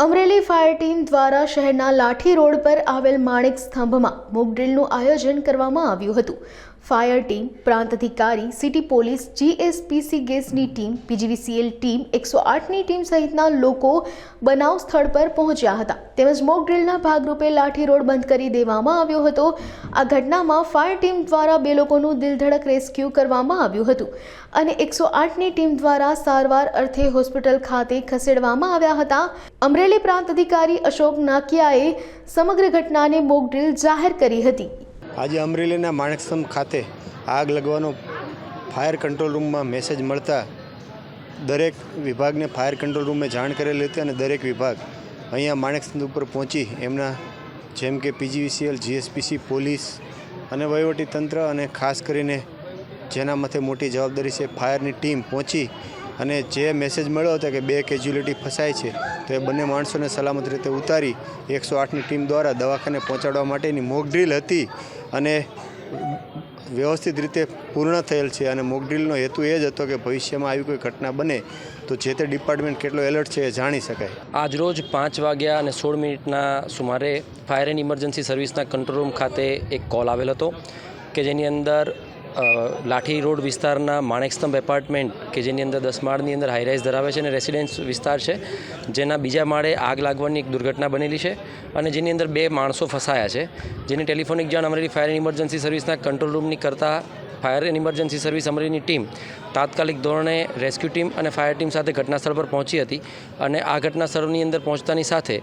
Amreli fire team દ્વારા શહેરના લાઠી road પર આવેલ માણેક સ્તંભમાં મોક ડ્રીલનું આયોજન કરવામાં આવ્યું હતું। ફાયર ટીમ, પ્રાંત અધિકારી, સિટી પોલીસ, જીએસપીસી ગેસની ટીમ, પીજીવીસીએલ ટીમ, 108ની ટીમ સહિતના લોકો બનાવ સ્થળ પર પહોંચ્યા હતા તેમજ મોક ડ્રીલના ભાગરૂપે લાઠી રોડ બંધ કરી દેવામાં આવ્યો હતો। આ ઘટનામાં ફાયર ટીમ દ્વારા 2 લોકોનું દિલધડક રેસ્ક્યુ કરવામાં આવ્યું હતું અને 108ની ટીમ દ્વારા સારવાર અર્થે હોસ્પિટલ ખાતે ખસેડવામાં આવ્યા હતા। અમરેલી પ્રાંત અધિકારી અશોક નાકિયાએ સમગ્ર ઘટનાને મોક ડ્રીલ જાહેર કરી હતી। આજે અમરેલીના માણેકસ્તંભ ખાતે આગ લગવાનો ફાયર કંટ્રોલ રૂમમાં મેસેજ મળતા દરેક વિભાગને ફાયર કંટ્રોલ રૂમે જાણ કરેલી હતી અને દરેક વિભાગ અહીંયા માણેકસ્તંભ ઉપર પહોંચી એમના જેમ કે પીજીવીસીએલ, જીએસપીસી, પોલીસ અને વહીવટીતંત્ર અને ખાસ કરીને જેના માથે મોટી જવાબદારી છે ફાયરની ટીમ પહોંચી અને જે મેસેજ મળ્યો હતો કે 2 કેજ્યુઅલિટી ફસાય છે તો એ બંને માણસોને સલામત રીતે ઉતારી 108ની ટીમ દ્વારા દવાખાને પહોંચાડવા માટેની મોક ડ્રીલ હતી અને વ્યવસ્થિત રીતે પૂર્ણ થયેલ છે અને મોક ડ્રીલનો હેતુ એ જ હતો કે ભવિષ્યમાં આવી કોઈ ઘટના બને તો જે તે ડિપાર્ટમેન્ટ કેટલો એલર્ટ છે એ જાણી શકાય। આજરોજ 5:16 સુમારે ફાયર એન્ડ ઇમરજન્સી સર્વિસના કંટ્રોલ રૂમ ખાતે એક કોલ આવેલ હતો કે જેની અંદર લાઠી રોડ વિસ્તારના માણેકસ્તંભ એપાર્ટમેન્ટ કે જેની અંદર 10 માળની અંદર હાઈરાઇઝ ધરાવે છે અને રેસિડેન્સ વિસ્તાર છે જેના બીજા માળે આગ લાગવાની એક દુર્ઘટના બનેલી છે અને જેની અંદર 2 માણસો ફસાયા છે જેની ટેલિફોનિક જાણ અમરેલી ફાયર એન્ડ ઇમરજન્સી સર્વિસના કંટ્રોલ રૂમની કરતાં ફાયર એન્ડ ઇમરજન્સી સર્વિસ અમરેલીની ટીમ તાત્કાલિક ધોરણે રેસ્ક્યુ ટીમ અને ફાયર ટીમ સાથે ઘટનાસ્થળ પર પહોંચી હતી અને આ ઘટનાસ્થળની અંદર પહોંચતાની સાથે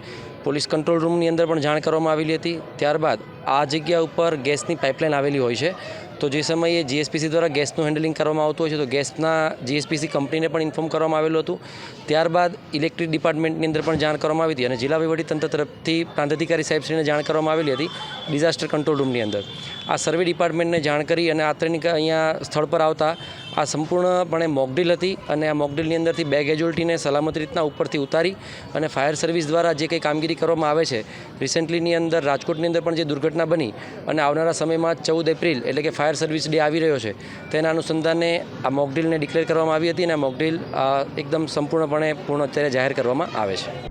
પોલીસ કંટ્રોલ રૂમની અંદર પણ જાણ કરવામાં આવેલી હતી। ત્યારબાદ આ જગ્યા ઉપર ગેસની પાઇપલાઇન આવેલી હોય છે તો જે સમયે જીએસપીસી દ્વારા ગેસનું હેન્ડલિંગ કરવામાં આવતું હોય છે તો ગેસના જીએસપીસી કંપનીને પણ ઇન્ફોર્મ કરવામાં આવેલું હતું। ત્યારબાદ ઇલેક્ટ્રિક ડિપાર્ટમેન્ટની અંદર પણ જાણ કરવામાં આવી હતી અને જિલ્લા વહીવટીતંત્ર તરફથી પ્રાંત અધિકારી સાહેબશ્રીને જાણ કરવામાં આવેલી હતી ડિઝાસ્ટર કંટ્રોલ રૂમની અંદર। આ સર્વે ડિપાર્ટમેન્ટને જાણ કરી અને આત્રેની અહીંયા સ્થળ પર આવતા આ સંપૂર્ણપણે મોક ડ્રીલ હતી અને આ મોક ડ્રીલની અંદરથી 2 કેજ્યુઅલિટીને સલામત રીતના ઉપરથી ઉતારી અને ફાયર સર્વિસ દ્વારા જે કંઈ કામગીરી કરવામાં આવે છે રિસેન્ટલીની અંદર રાજકોટની અંદર પણ જે દુર્ઘટના બની અને આવનારા સમયમાં 14 એપ્રિલ એટલે કે ફાયર સર્વિસ ડે આવી રહ્યો છે તેના અનુસંધાને આ મોક ડ્રીલને ડિક્લેર કરવામાં આવી હતી અને આ મોક ડ્રીલ એકદમ સંપૂર્ણપણે પૂર્ણ અત્યારે જાહેર કરવામાં આવે છે।